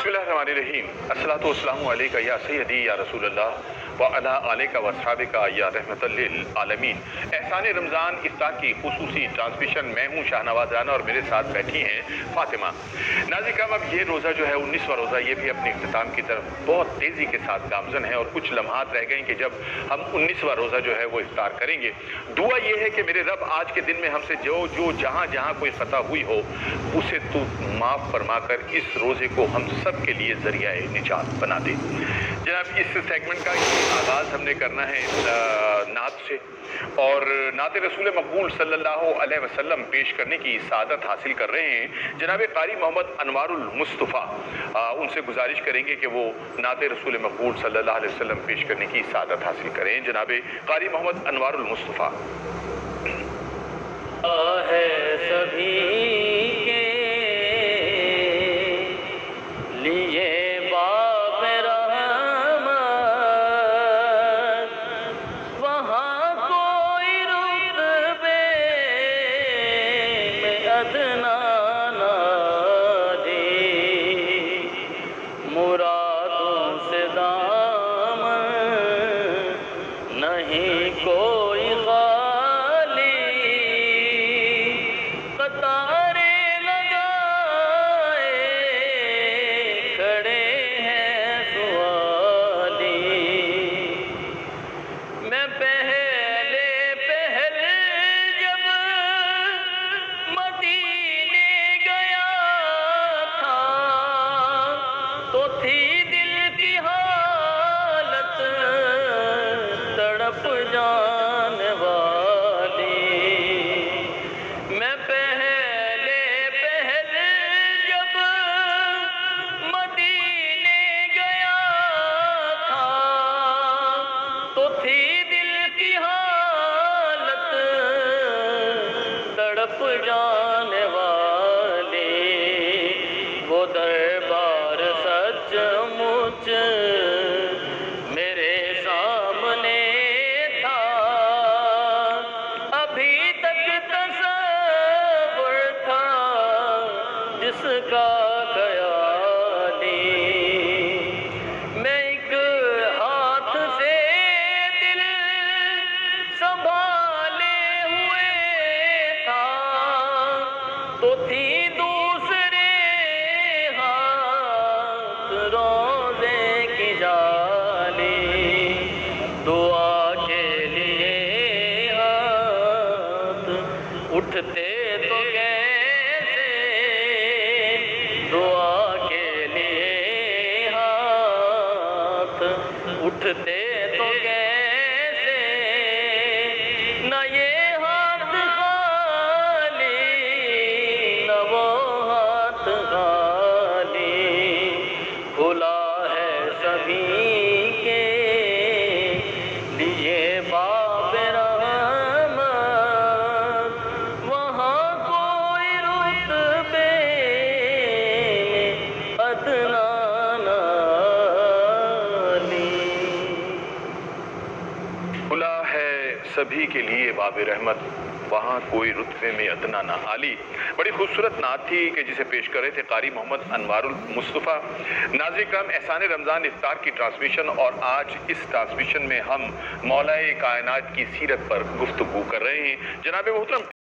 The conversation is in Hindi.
बिस्मिल्लाहिर्रहमानिर्रहीम। अस्सलातु वस्सलामु अलैका या सय्यदी या रसूलल्लाह व अला आलिका व अस्हाबिका या रहमतल लिल आलमीन। एहसान रमज़ान इफ्तार की खुसूसी ट्रांसमिशन मैं हूँ शाहनवाज राना और मेरे साथ बैठी हैं फातिमा। नाज़रीन, अब ये रोज़ा जो है 19वां रोज़ा, ये भी अपने इख्तिताम की तरफ बहुत तेज़ी के साथ गामज़न है और कुछ लम्हात रह गए कि जब हम 19वां रोज़ा जो है वो इफ्तार करेंगे। दुआ ये है कि मेरे रब आज के दिन में हमसे जो जहाँ जहाँ कोई ख़ता हुई हो उसे तू माफ़ फरमा कर इस रोज़े को हम सब के लिए ज़रिया निजात बना दे। जनाब, इस सेगमेंट का आगाज़ हमने करना है नात से और नात रसूल मकबूल सल्लल्लाहु अलैहि वसल्लम पेश करने की सादत हासिल कर रहे हैं। जनाब कारी मोहम्मद अनवारुल मुस्तफ़ा, उनसे गुजारिश करेंगे कि वो नात रसूल मकबूल सल्लल्लाहु अलैहि वसल्लम पेश करने की सादत हासिल करें। जनाब कारी मोहम्मद अनवारुल मुस्तफ़ा। है सभी के लिए बाब रहमत, वहाँ कोई रुतबे में अदना ना दे, मुरादों से दामन नहीं कोई कतारे लगाए खड़े हैं सुवाली। मैं पहले जब मदीने गया था तो थी दिल की हालत तड़प जाने वाली। मैं पहले जब मदीने गया था तो थी दिल की हालत तड़प जाने वाली। वो दरबार सचमुच मेरे सामने था, अभी तक तस्वर था जिसका ख्याली। मैं एक हाथ से दिल संभाले हुए था तो थी दूसरे हाथ रोज़े की जाली। दुआ के लिए हाथ उठते तो कैसे, दुआ के लिए हाथ उठते तो कैसे, न ये हाथ खाली न वो हाथ खाली। खुला है सभी के लिए बाब रहमत, वहाँ कोई रुतबे में अदना ना ली। खुला है सभी के लिए बाब रहमत, वहाँ कोई रुतबे में अदना ना आली। बड़ी खूबसूरत नात थी कि जिसे पेश कर रहे थे कारी मोहम्मद अनवारुल मुस्तफ़ा। नाज़रीन, एहसान रमज़ान इफ्तार की ट्रांसमिशन और आज इस ट्रांसमिशन में हम मौलाए कायनात की सीरत पर गुफ्तगू कर रहे हैं। जनाब मोहतरम